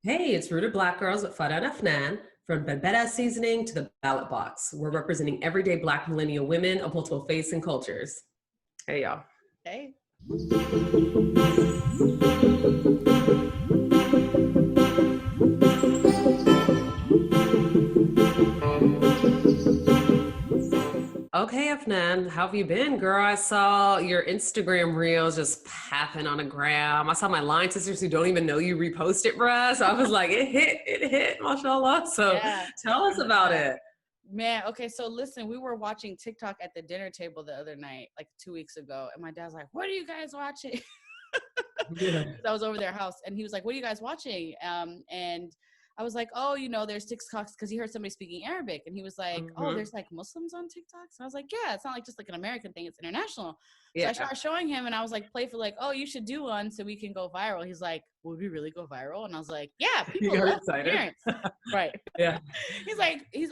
Hey, it's Rooted Black Girls with Farah and Afnan. From Berbere seasoning to the Ballot box, we're representing everyday Black millennial women of multiple faiths and cultures. Hey, y'all. Hey. Okay, Afnan, how have you been, girl? I saw your Instagram reels just popping on the gram. I saw my line sisters who don't even know you repost it, bruh. So I was like, it hit, mashallah. So Yeah. tell us about it. Man, okay, so listen, we were watching TikTok at the dinner table the other night, like 2 weeks ago, and my dad's like, "What are you guys watching?" Yeah. 'Cause I was over their house, and he was like, "What are you guys watching?" And I was like, "Oh, there's TikToks," because he heard somebody speaking Arabic, and he was like, "Oh, Mhm. there's like Muslims on TikToks." And I was like, "Yeah, it's not like just like an American thing; it's international." So I Yeah. started showing him, and I was like, playful, like, "Oh, you should do one so we can go viral." He's like, "Would we really go viral?" And I was like, "Yeah, You people got love the excited. parents." Right. Yeah.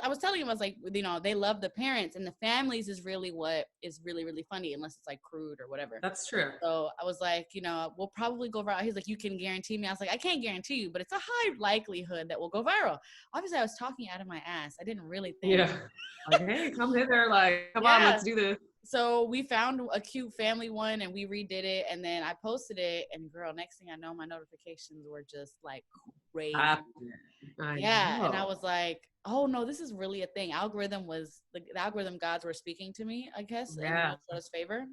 I was telling him, I was like, they love the parents, and the families is really what is really, really funny, unless it's like crude or whatever. That's true. So I was like, we'll probably go viral. He's like, "You can guarantee me?" I was like, "I can't guarantee you, but it's a high likelihood that we'll go viral." Obviously, I was talking out of my ass. I didn't really think. Yeah. Like, hey, come hither. Like, come on, Yeah. let's do this. So we found a cute family one and we redid it, and then I posted it, and girl, next thing I know, my notifications were just like crazy. I Yeah, and I know. was like, "Oh no, this is really a thing." The algorithm gods were speaking to me, I guess, and Yeah. showed us favor.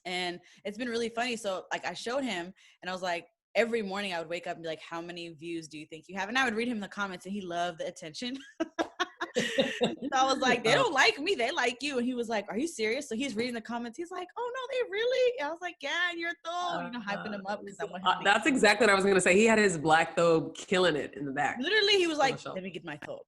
And it's been really funny. So like I showed him, and I was like, every morning I would wake up and be like, "How many views do you think you have?" And I would read him the comments, and he loved the attention. So I was like, "They Oh, don't like me, they like you." And he was like, "Are you serious?" So he's reading the comments. He's like, "Oh no, they really?" And I was like, "Yeah, and you're though," hyping him up because I want him to that's get exactly what I was gonna say. He had his black thobe killing it in the back. literally he was like, Mashallah. "Let me get my thought."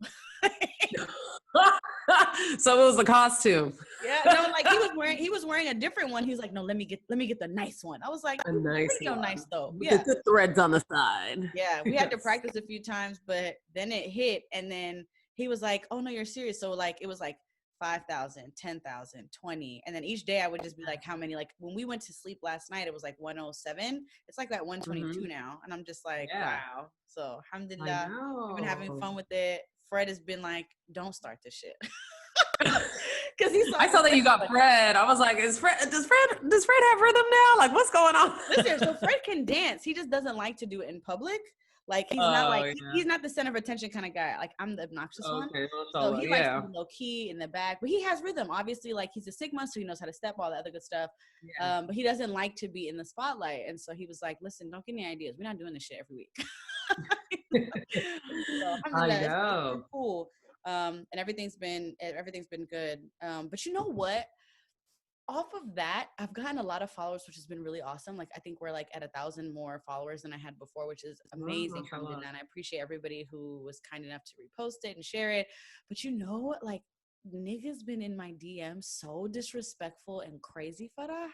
So it was the costume. Yeah, no, like he was wearing a different one. He was like, "No, let me get the nice one." I was like, A nice "Bring your one nice though." with Yeah. the threads on the side. Yeah, we had to Yes. practice a few times, but then it hit, and then he was like, "Oh no, you're serious." So like it was like 5,000, 10,000, 20, and then each day I would just be like, "How many?" Like when we went to sleep last night, it was like 107. It's like that 122 Mhm. now, and I'm just like, Yeah, wow. So I alhamdulillah, we've been having know. fun with it. Fred has been like, "Don't start this shit," because he saw I the saw that you text. got Like, Fred. I was like, does Fred have rhythm now? Like, what's going on? listen, so Fred can dance. He just doesn't like to do it in public. Like he's not Oh like yeah. he's not the center of attention kind of guy. Like I'm the obnoxious one. Okay, So mashallah. he likes to Yeah. be low key in the back, but he has rhythm. Obviously, like he's a Sigma, so he knows how to step, all the other good stuff. Yeah. But he doesn't like to be in the spotlight. And so he was like, "Listen, don't get any ideas. We're not doing this shit every week." So I alhamdulillah, it's been know. cool. And everything's been good. But you know what? Off of that, I've gotten a lot of followers, which has been really awesome. Like I think we're like at 1,000 more followers than I had before, which is Wow, amazing. mashallah. Alhamdulillah. And I appreciate everybody who was kind enough to repost it and share it. But like niggas been in my DM so disrespectful and crazy, Farah.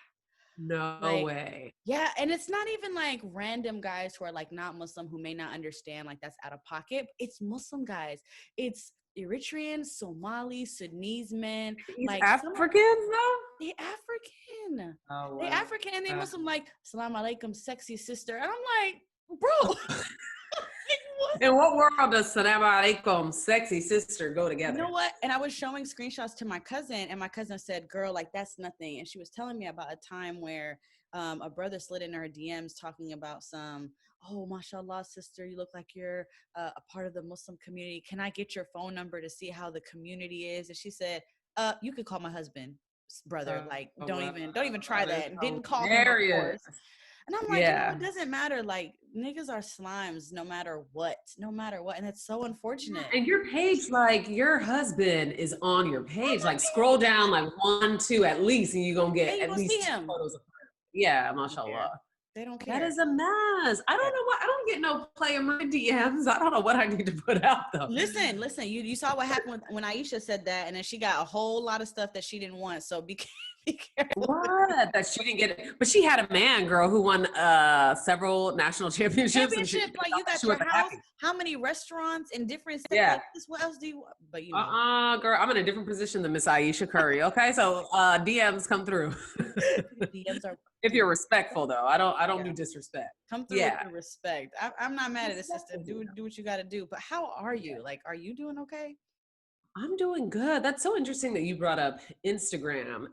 No Like, way. yeah, and it's not even like random guys who are like not Muslim who may not understand like that's out of pocket. It's Muslim guys. It's Eritrean, Somali, Sudanese men. He's Like some Africans though? they African. Oh They wow. African and they Uh, Muslim, like, "Salam alaikum, sexy sister." And I'm like, bro, like, what? In what world does salam alaikum, sexy sister go You know together? what? And I was showing screenshots to my cousin, and my cousin said, "Girl, like, that's nothing." And she was telling me about a time where a brother slid in her DMs talking about "Oh, mashallah, sister, you look like you're a part of the Muslim community. Can I get your phone number to see how the community is?" And she said, "You could call my husband, brother. Like, Oh don't even try that is that." And didn't call him, of hilarious. course. And I'm like, Yeah. it doesn't matter. Like, niggas are slimes no matter what, no matter what. And it's so unfortunate. And your page, like your husband is on your On page. my Like scroll page. down like 1, 2 at least, and you're gonna And get you at gonna see least two him. photos of her. Yeah, They don't care. mashallah. They don't That care. is a mess. I Yeah. don't know what I don't get no play in my DMs. I don't know what I need to put out though. Listen. You saw what happened when Aisha said that, and then she got a whole lot of stuff that she didn't want. So be Be careful. What? That she didn't get it. But she had a man, girl, who won several national championships, and she Championship, like you got she your wasn't house, happy. how many restaurants in different states? Yeah. Like this, what else do you want? But you know, Girl, I'm in a different position than Miss Aisha Curry. Okay, so DMs come through. DMs are If you're respectful, though, I don't yeah. do disrespect. Come through with Yeah. the respect. I'm not mad at it, sister. Respect is Do what you got to do. But how are yeah. you? Like, are you doing okay? I'm doing good. That's so interesting that you brought up Instagram.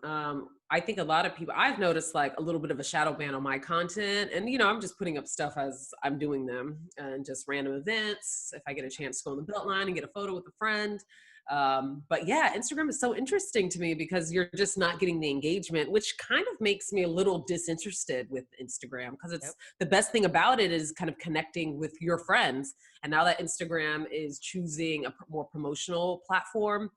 I think a lot of people, I've noticed like a little bit of a shadow ban on my content. And, I'm just putting up stuff as I'm doing them and just random events. If I get a chance to go on the Beltline and get a photo with a friend. But yeah, Instagram is so interesting to me because you're just not getting the engagement, which kind of makes me a little disinterested with Instagram because Yep. it's the best thing about it is kind of connecting with your friends. And now that Instagram is choosing a more promotional platform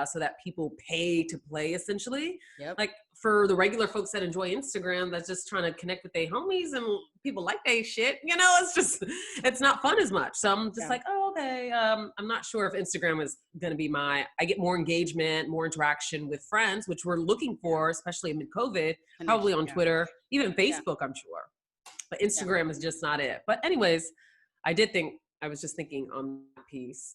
so that people pay to play essentially. Yep. Like for the regular folks that enjoy Instagram, that's just trying to connect with their homies and people like they shit, it's not fun as much. So I'm just Yeah. like, oh, okay. I'm not sure if Instagram is going to be I get more engagement, more interaction with friends, which we're looking for, especially amid COVID, probably on Yeah. Twitter, even Facebook, I'm sure. But Instagram is just not it. But anyways, I was just thinking on that piece.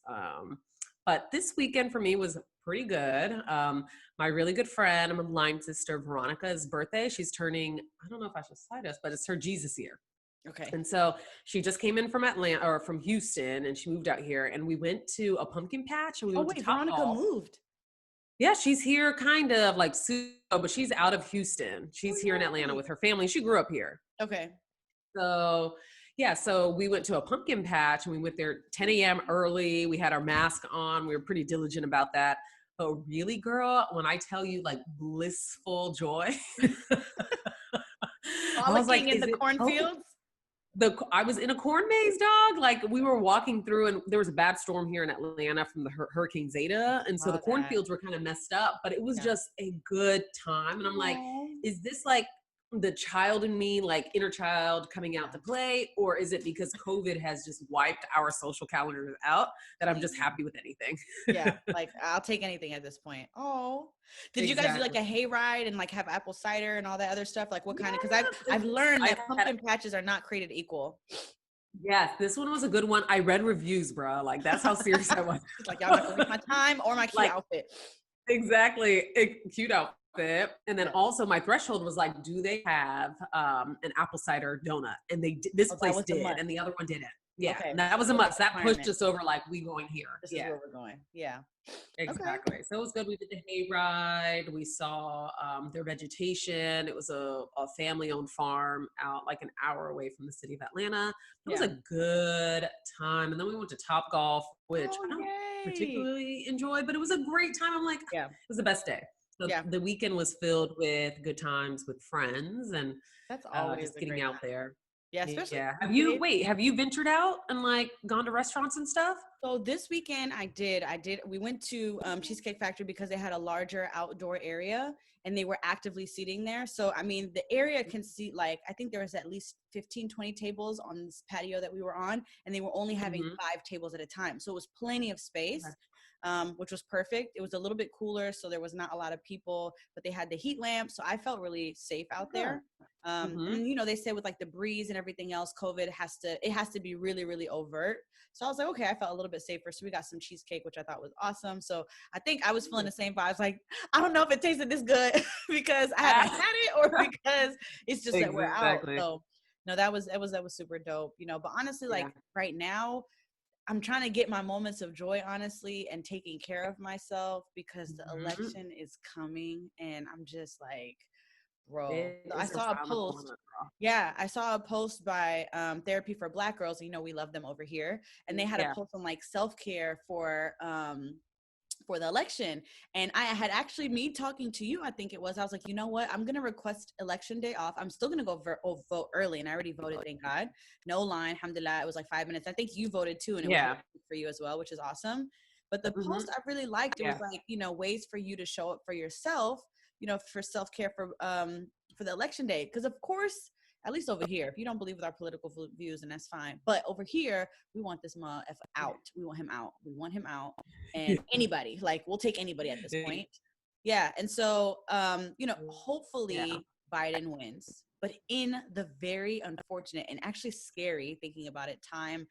But this weekend for me was pretty good. My really good friend, my blind sister, Veronica's birthday. She's turning, I don't know if I should cite us, but it's her Jesus year. Okay. And so she just came in from Atlanta or from Houston and she moved out here and we went to a pumpkin patch and we Oh went to wait, Veronica Topgolf. moved. Yeah, she's here kind of like but she's out of Houston. She's here in Atlanta Yay. with her family. She grew up here. Okay. So yeah, so we went to a pumpkin patch and we went there 10 a.m. early. We had our mask on. We were pretty diligent about that. But really, girl, when I tell you like blissful joy, I was like, Frolicking in is the it COVID? cornfields. I was in a corn maze, dog. Like we were walking through and there was a bad storm here in Atlanta from the Hurricane Zeta. And so the Saw that. cornfields were kind of messed up, but it was Yeah. just a good time. And I'm like, Aw. is this like the child in me, like inner child coming out to play? Or is it because COVID has just wiped our social calendars out that I'm just happy with anything? Yeah, like I'll take anything at this point. Oh, did you guys do like a hayride and like have apple cider and all that other stuff? Like what kind of? Because I've learned that pumpkin patches are not created equal. Yes, this one was a good one. I read reviews, bro. Like that's how serious I was. It's like y'all not gonna waste my time or my cute outfit. Exactly. Cute outfit. And then also my threshold was like, do they have an apple cider donut? And this place did, and the other one didn't. Yeah, okay. That was a must. That pushed us over like we going here. This is where we're going. Yeah. Exactly. Okay. So it was good. We did the hayride. We saw their vegetation. It was a family-owned farm out like an hour away from the city of Atlanta. It was a good time. And then we went to Topgolf, which I don't particularly enjoy, but it was a great time. I'm like, it was the best day. So the weekend was filled with good times with friends and that's always just getting out there. Yeah, especially. Yeah. Have you ventured out and like gone to restaurants and stuff? So this weekend I did. We went to Cheesecake Factory because they had a larger outdoor area and they were actively seating there. So, I mean, the area can seat like, I think there was at least 15, 20 tables on this patio that we were on, and they were only having 5 tables at a time. So it was plenty of space. Which was perfect. It was a little bit cooler, so there was not a lot of people, but they had the heat lamp, so I felt really safe out there. And they say with like the breeze and everything else, COVID has to be really, really overt. So I was like, okay, I felt a little bit safer. So we got some cheesecake, which I thought was awesome. So I think I was feeling the same vibes. Like, I don't know if it tasted this good because I haven't had it or because it's just that we're out. So no, that was super dope, but honestly, like right now, I'm trying to get my moments of joy, honestly, and taking care of myself because the election is coming and I'm just like, bro. I saw a post. Yeah, I saw a post by Therapy for Black Girls. We love them over here. And they had a post on like self-care for the election. And I had actually, me talking to you, I think it was, I was like, you know what? I'm going to request election day off. I'm still going to go vote early. And I already voted, thank God. No line, alhamdulillah. It was like 5 minutes. I think you voted too. And it was for you as well, which is awesome. But the post I really liked, it was like, ways for you to show up for yourself, for self-care for the election day. Because of course, at least over here, if you don't believe with our political views, and that's fine. But over here, we want this motherfucker out. We want him out. We want him out. And anybody, like, we'll take anybody at this point. Yeah. And so, Yeah. hopefully Biden wins. But in the very unfortunate and actually scary, thinking about it, time,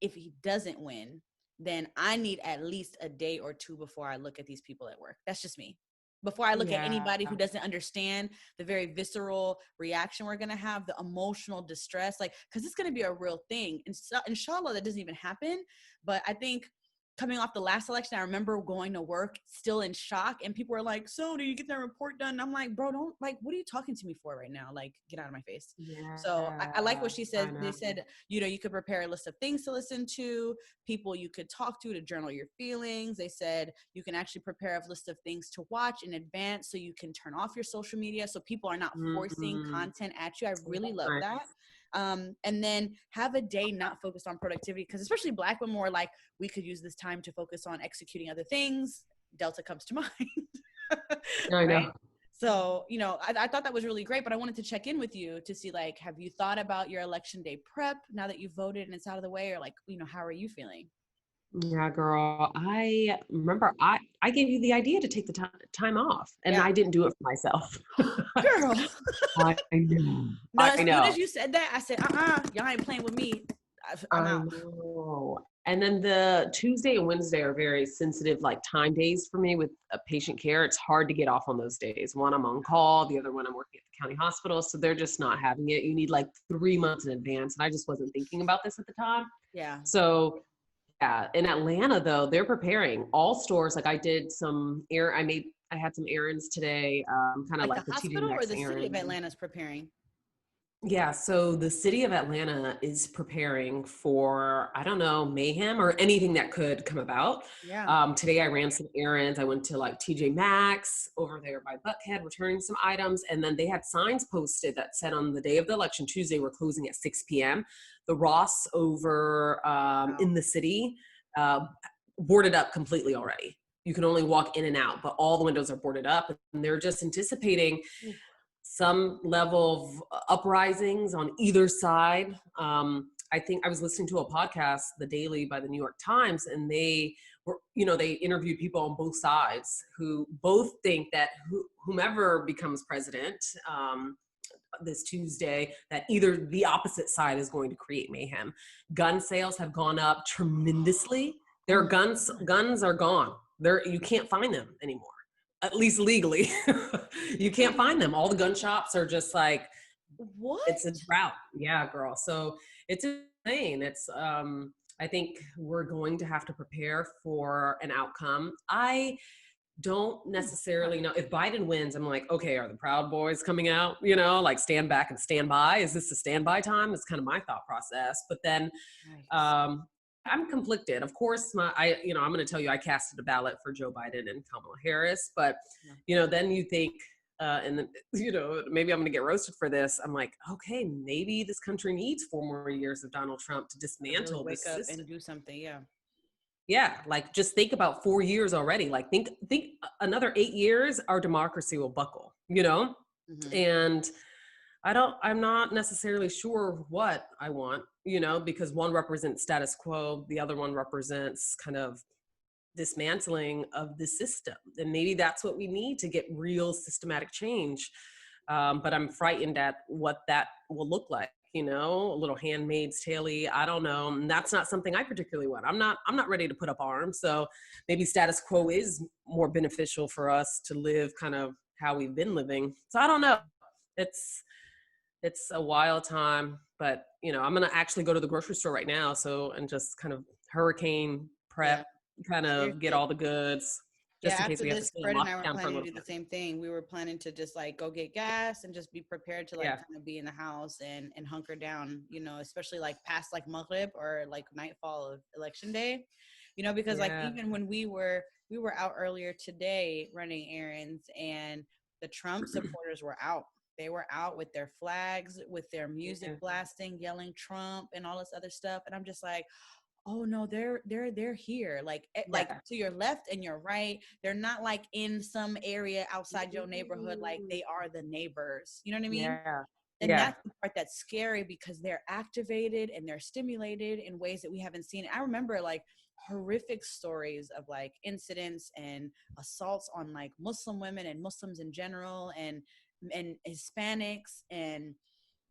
if he doesn't win, then I need at least a day or two before I look at these people at work. That's just me. Before I look at Yeah. anybody who doesn't understand the very visceral reaction we're going to have, the emotional distress, like, because it's going to be a real thing. And so, inshallah, that doesn't even happen. But I think coming off the last election, I remember going to work still in shock, and people were like, "So, do you get that report done?" And I'm like, "Bro, don't, like, what are you talking to me for right now? Like, get out of my face." So I like what Yeah. she I said. They know. said, you could prepare a list of things to listen to, people you could talk to journal your feelings. They said you can actually prepare a list of things to watch in advance so you can turn off your social media so people are not forcing Mm, content at you. I really that's love that. nice. And then have a day not focused on productivity, because especially Black women were like, we could use this time to focus on executing other things. Delta comes to mind. I Right? know. So, I thought that was really great, but I wanted to check in with you to see, like, have you thought about your election day prep now that you voted and it's out of the way, or like, how are you feeling? Yeah, girl. I remember I gave you the idea to take the time off, and Yeah. I didn't do it for myself. Girl. I know. No, I as soon as know. you said that, I said, y'all ain't playing with me. I'm I out. know. And then the Tuesday and Wednesday are very sensitive, like time days for me with patient care. It's hard to get off on those days. One, I'm on call. The other one, I'm working at the county hospital. So they're just not having it. You need like 3 months in advance. And I just wasn't thinking about this at the time. Yeah. So yeah, in Atlanta though, they're preparing all stores. Like I had some errands today, kind of Like the like the TJ hospital or Maxx the city of errands. Atlanta's preparing? Yeah, so the city of Atlanta is preparing for, I don't know, mayhem or anything that could come about. Yeah. Today I ran some errands. I went to like TJ Maxx over there by Buckhead, returning some items. And then they had signs posted that said on the day of the election, Tuesday, we're closing at 6 p.m. The Ross over Wow. in the city uh, boarded up completely already. You can only walk in and out, but all the windows are boarded up. And they're just anticipating Oof. some level of uprisings on either side. I think I was listening to a podcast, The Daily by the New York Times, and they were, they interviewed people on both sides who both think that whomever becomes president this Tuesday, that either the opposite side is going to create mayhem. Gun sales have gone up tremendously. Oh Their my God. guns are gone. You can't find them anymore, at least legally. You can't find them. All the gun shops are just like, it's a What? drought. Yeah, girl. So it's insane. I think we're going to have to prepare for an outcome. I don't Oh my necessarily know if Biden wins. I'm like, okay, are the Proud Boys coming out? Like stand back and stand by. Is this a standby time? That's kind of my thought process. But then God. Yikes. um, I'm conflicted. Of course, I'm going to tell you, I casted a ballot for Joe Biden and Kamala Harris. But Yeah. then you think, and then, maybe I'm going to get roasted for this. I'm like, okay, maybe this country needs 4 more years of Donald Trump to To really dismantle wake this up system. and do something. Yeah. Yeah, like just think about 4 years already. Like think another 8 years, our democracy will buckle. Hmm. And I'm not necessarily sure what I want, because one represents status quo, the other one represents kind of dismantling of the system. And maybe that's what we need to get real systematic change. But I'm frightened at what that will look like. A little handmaid's tale-y. I don't know. And that's not something I particularly want. I'm not ready to put up arms. So maybe status quo is more beneficial for us to live kind of how we've been living. So I don't know. It's it's a wild time, but I'm gonna actually go to the grocery store right now. So and just kind of hurricane Yeah. prep, kind of get Seriously. all the goods, Yeah, just in case after we have to this, stay in Fred and I were lockdown for a planning to little do the bit. same thing. We were planning to just like go get gas and just be prepared to like Yeah, kind of be in the house and hunker down, especially like past like Maghrib or like nightfall of election day, because like yeah, even when we were out earlier today running errands, and the Trump supporters were out. They were out with their flags, with their music yeah, blasting, yelling Trump and all this other stuff. And I'm just like, oh no, they're here, like yeah. to your left and your right. They're not like in some area outside your neighborhood, like Mm, they are the neighbors, you know what I mean? yeah. And Yeah. that's the part that's scary, because they're activated and they're stimulated in ways that we haven't seen. I remember like horrific stories of like incidents and assaults on like Muslim women and Muslims in general, and Hispanics and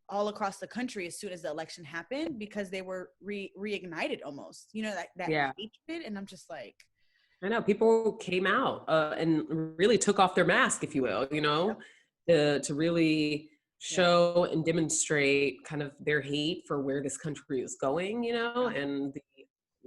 all across the country as soon as the election happened, because they were reignited almost, you know, that Yeah. hatred. And I'm just like, I know people came out and really took off their mask, if you will, yep, to really yep, show and demonstrate kind of their hate for where this country is going, yeah, and the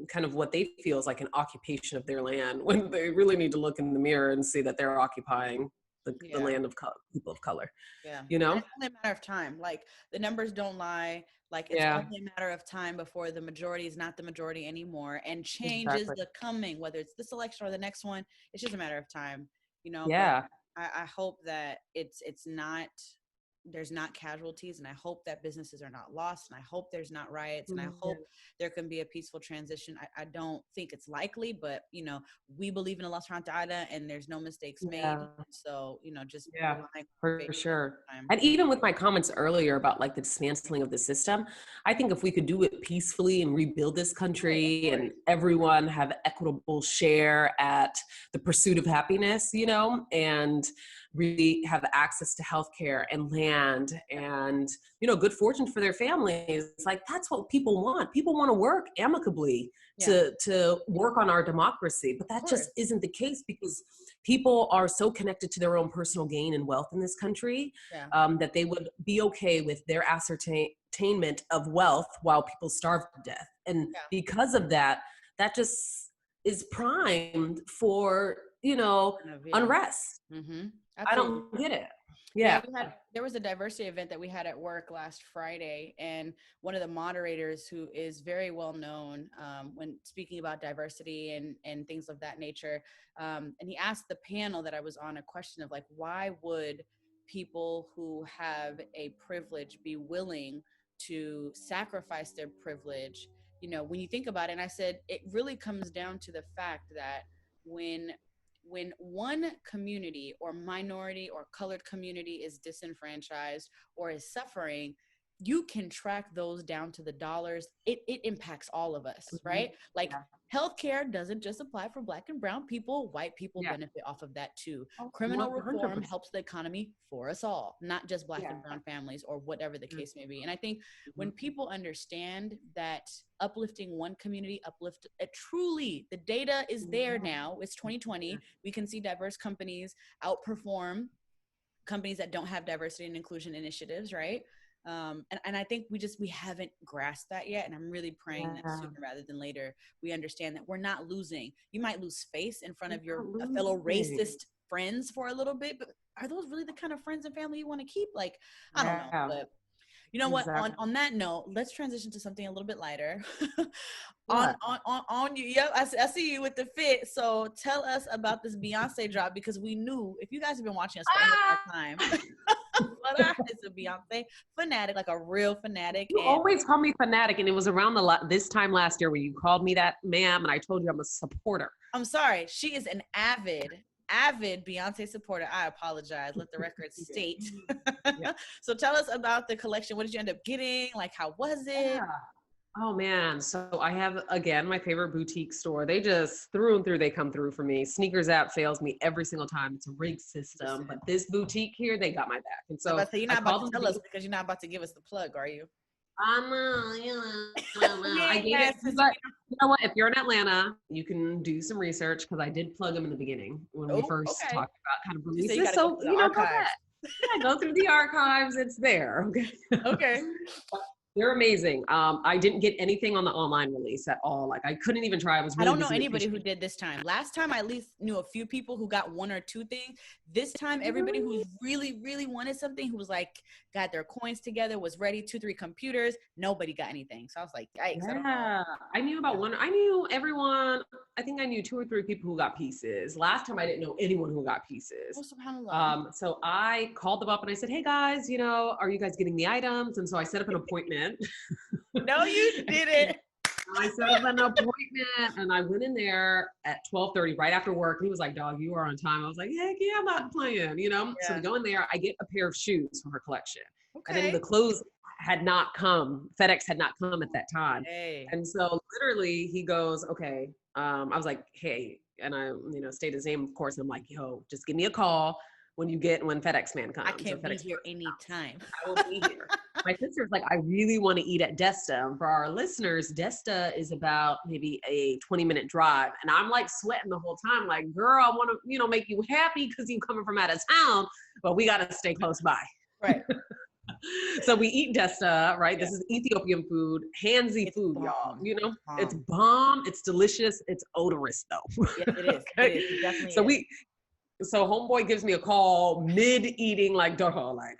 kind of what they feel is like an occupation of their land when they really need to look in the mirror and see that they're occupying the yeah. land of people of color, Yeah. you And know? it's only a matter of time. Like the numbers don't lie. Like it's Yeah, only a matter of time before the majority is not the majority anymore. And change is exactly. the coming, whether it's this election or the next one. It's just a matter of time, you know. But Yeah. I hope that it's not, there's not casualties, and I hope that businesses are not lost, and I hope there's not riots, and I Yeah. hope there can be a peaceful transition. I don't think it's likely, but you know, we believe in Allah subhanahu wa ta'ala, and there's no mistakes made. Yeah. So, you know, just Yeah, relying on for faith sure. time. And even with my comments earlier about like the dismantling of the system, I think if we could do it peacefully and rebuild this Right, of country and course. everyone have equitable share at the pursuit of happiness, and really have access to healthcare and land Yeah, and, good fortune for their families. It's like, that's what people want. People want to work amicably yeah, to work on our democracy, but of that just course. isn't the case because people are so connected to their own personal gain and wealth in this country, Yeah, that they would be okay with their ascertainment of wealth while people starve to death. And yeah, because of that, that just is primed for, kind of, yeah. unrest. I Absolutely. don't get it. Yeah, Yeah. there was a diversity event that we had at work last Friday, and one of the moderators, who is very well known when speaking about diversity and things of that nature, and he asked the panel that I was on a question of like, why would people who have a privilege be willing to sacrifice their privilege? You know, when you think about it, and I said it really comes down to the fact that when one community or minority or colored community is disenfranchised or is suffering, you can track those down to the dollars. It impacts all of us, Mhm. right? Like Yeah. healthcare doesn't just apply for Black and brown people. White people Yeah. benefit off of that too. Oh, Criminal reform 100%. helps the economy for us all, not just Black Yeah. and brown families or whatever the case may be. And I think when Mhm. people understand that uplifting one community truly, the data is there now. It's 2020. We can see diverse companies outperform companies that don't have diversity and inclusion initiatives, right? And I think we haven't grasped that yet. And I'm really praying that Yeah. sooner rather than later we understand that we're not losing. You might lose face in front We're of your not fellow losing. racist friends for a little bit, but are those really the kind of friends and family you want to keep? Like, I don't know, Yeah. but you know what? Exactly. On that note, let's transition to something a little bit lighter. What? On you, yep. I see you with the fit. So tell us about this Beyonce drop, because we knew, if you guys have been watching us for any amount of time, but I is a Beyonce fanatic, like a real fanatic. You And always call me fanatic, and it was around this time last year when you called me that, ma'am, and I told you I'm a supporter. I'm sorry, she is an avid Beyonce supporter. I apologize. Let the record state. Yeah. So tell us about the collection. What did you end up getting? Like, how was it? Yeah. Oh man. So I have again my favorite boutique store. They just through and through they come through for me. Sneakers app fails me every single time. It's a rigged system, but Listen, this boutique here, they got my back. And I'm about so to say, you're I not about called to them tell us to because you're not about to give us the plug, are you? I know, We I ain't gave mad, it, sister. but you know what? If you're in Atlanta, you can do some research because I did plug them in the beginning when we Oh, first okay. talked about kind of You say you got releases. to go So, through the go archives. back. Yeah, go through the archives. It's there. Okay. Okay. They're amazing. I didn't get anything on the online release at all. Like I couldn't even try. I was I really don't know busy with anybody pitching. who did this time. Last time, I at least knew a few people who got one or two things. This time, everybody who really, really wanted something, who was like, got their coins together, was ready, 2-3 computers, nobody got anything. So I was like, yikes, I don't know. Yeah, I knew about one. I knew everyone. I think I knew 2 or 3 people who got pieces. Last time I didn't know anyone who got Oh, pieces. subhanAllah. So I called them up and I said, "Hey guys, are you guys getting the items?" And so I set up an appointment. No, you didn't. I set up an appointment and I went in there at 12:30 right after work. And he was like, "Dog, you are on time." I was like, "Heck yeah, I'm not playing." So we Yeah. go in there. I get a pair of shoes from her collection. And then the clothes had not come. FedEx had not come at that time. Hey. And so literally he goes, okay. I was like, hey, and I, stated his name, of course. I'm like, yo, just give me a call when FedEx man comes. I can't be FedEx here anytime. I will be here. My sister's like, I really want to eat at Desta. And for our listeners, Desta is about maybe a 20-minute drive. And I'm like sweating the whole time, like, girl, I want to, make you happy because you coming from out of town, but we got to stay close by. Right. So we eat Desta, right? Yeah. This is Ethiopian food, handsy food, y'all. It's bomb. It's delicious. It's odorous, though. Yes, it is. Okay. It is. It definitely so is. So homeboy gives me a call mid-eating, like, doho, like,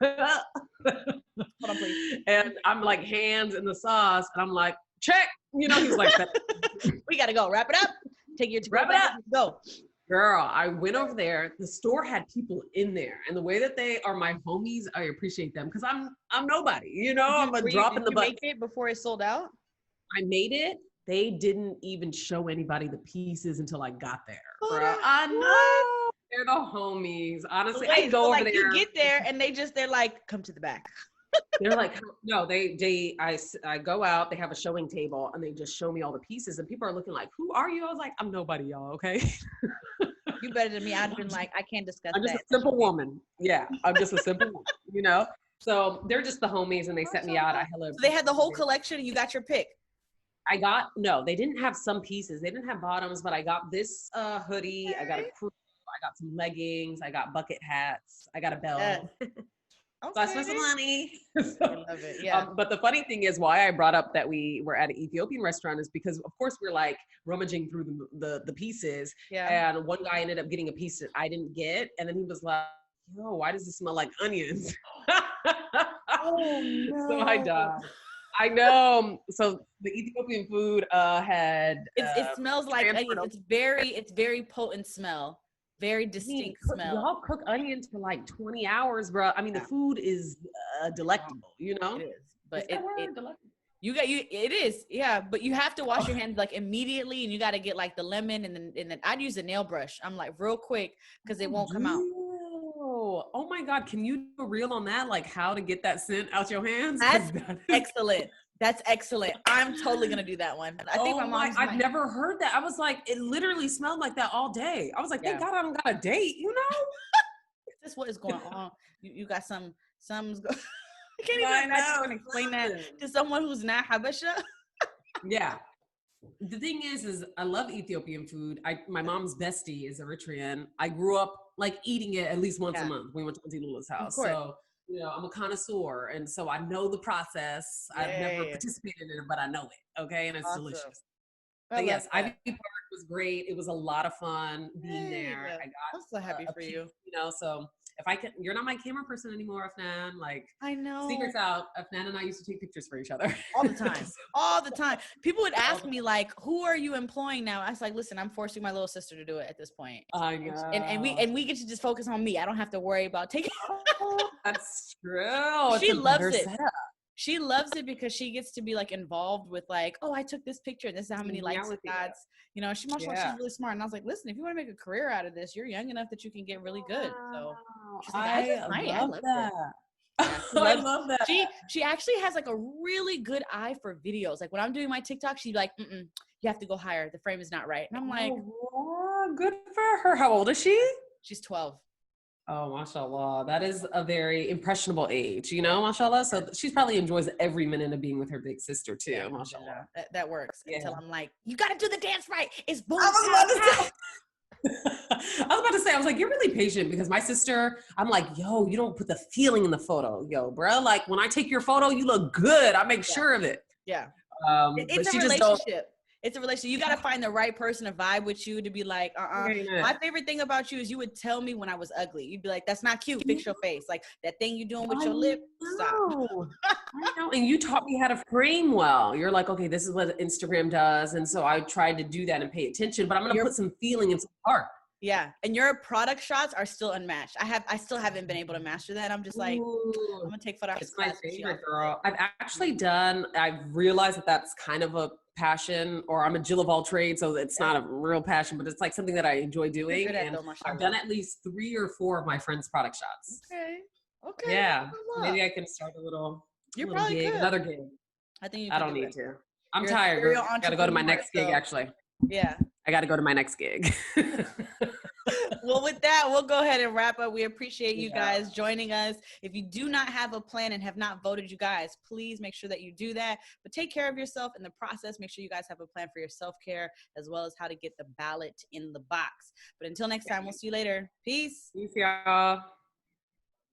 Hold on, please. And I'm like, hands in the sauce, and I'm like, check. He's like, we gotta go. Wrap it up. Take your wrap it up. Go. Girl, I went over there. The store had people in there, and the way that they are my homies, I appreciate them because I'm nobody. I'm a drop in the bucket. Did you make it before it sold out? I made it. They didn't even show anybody the pieces until I got there. Bro. I know. They're the homies. Honestly, I go over there. You get there and they're like, come to the back. They're like, no, I go out, they have a showing table and they just show me all the pieces and people are looking like, who are you? I was like, I'm nobody, y'all, okay? You better than me. I'd have been like, I can't discuss that. I'm just a simple woman. Yeah, I'm just a simple woman, So they're just the homies and they set me out. So they had the whole collection and you got your pick. No, they didn't have some pieces. They didn't have bottoms, but I got this hoodie. Okay. I got a crew. I got some leggings. I got bucket hats. I got a belt. So I spent some money. I love it. Yeah. But the funny thing is why I brought up that we were at an Ethiopian restaurant is because of course we're like rummaging through the pieces. Yeah. And one guy ended up getting a piece that I didn't get. And then he was like, yo, why does it smell like onions? Oh, no. So I died. I know. So the Ethiopian food had it smells like onions. It's very potent smell. Very distinct smell. Y'all cook onions for like 20 hours, bro. I mean, the food is delectable, It is, but it is, yeah. But you have to wash your hands like immediately, and you got to get like the lemon and then I'd use a nail brush. I'm like real quick because it won't come out. Oh my God, can you do a reel on that? Like how to get that scent out your hands? That's excellent. That's excellent. I'm totally gonna do that one. I think I've never heard that. I was like, it literally smelled like that all day. I was like, thank God I don't got a date, That's what is going on. You got something's going. I can't even imagine explain that to someone who's not Habesha. Yeah. The thing is I love Ethiopian food. My mom's bestie is Eritrean. I grew up like eating it at least once a month. We went to Auntie Lula's house. So I'm a connoisseur, and so I know the process. Yay. I've never participated in it, but I know it. Okay, and it's delicious. But yes, Ivy Park was great. It was a lot of fun being there. I'm so happy for you. So if I can, you're not my camera person anymore, Afnan. Like I know. Secrets out. Afnan and I used to take pictures for each other all the time. All the time. People would ask me like, "Who are you employing now?" I was like, "Listen, I'm forcing my little sister to do it at this point." I know. And we get to just focus on me. I don't have to worry about taking. That's true. She loves it. She loves it because she gets to be like involved with like, oh, I took this picture and this is how many likes it got. She's really smart. And I was like, listen, if you want to make a career out of this, you're young enough that you can get really good. So she's like, I love that. I love that. She actually has like a really good eye for videos. Like when I'm doing my TikTok, she's like, you have to go higher. The frame is not right. And I'm like, good for her. How old is she? She's 12. Oh, mashallah. That is a very impressionable age, mashallah. So she probably enjoys every minute of being with her big sister too, mashallah. That works until I'm like, you got to do the dance right. It's boom. I was about to say, I was like, you're really patient because my sister, I'm like, yo, you don't put the feeling in the photo. Yo, bro, like when I take your photo, you look good. I make sure of it. Yeah. It's a relationship. It's a relationship. You got to find the right person to vibe with you to be like, My favorite thing about you is you would tell me when I was ugly. You'd be like, that's not cute. Fix your face. Like that thing you doing with your lip. Stop. I know. And you taught me how to frame well. You're like, okay, this is what Instagram does. And so I tried to do that and pay attention, but I'm going to put some feeling and some heart. Yeah. And your product shots are still unmatched. I still haven't been able to master that. I'm just like, I'm going to take photos. It's my favorite, girl. I've realized that that's kind of a passion, or I'm a Jill of all trades, so it's not a real passion, but it's like something that I enjoy doing. And I've done at least 3 or 4 of my friends' product shots. Okay. Okay, Yeah. mashallah. Maybe I can start a You little probably gig, could. another gig. I think you I could don't do need it. to. I'm You're a tired, serial girl. I gotta go to my entrepreneur, next gig, so actually. yeah. I gotta go to my next gig. Well, with that, we'll go ahead and wrap up. We appreciate you Yeah. guys joining us. If you do not have a plan and have not voted, you guys, please make sure that you do that. But take care of yourself in the process. Make sure you guys have a plan for your self-care as well as how to get the ballot in the box. But until next time, we'll see you later. Peace. Peace, y'all.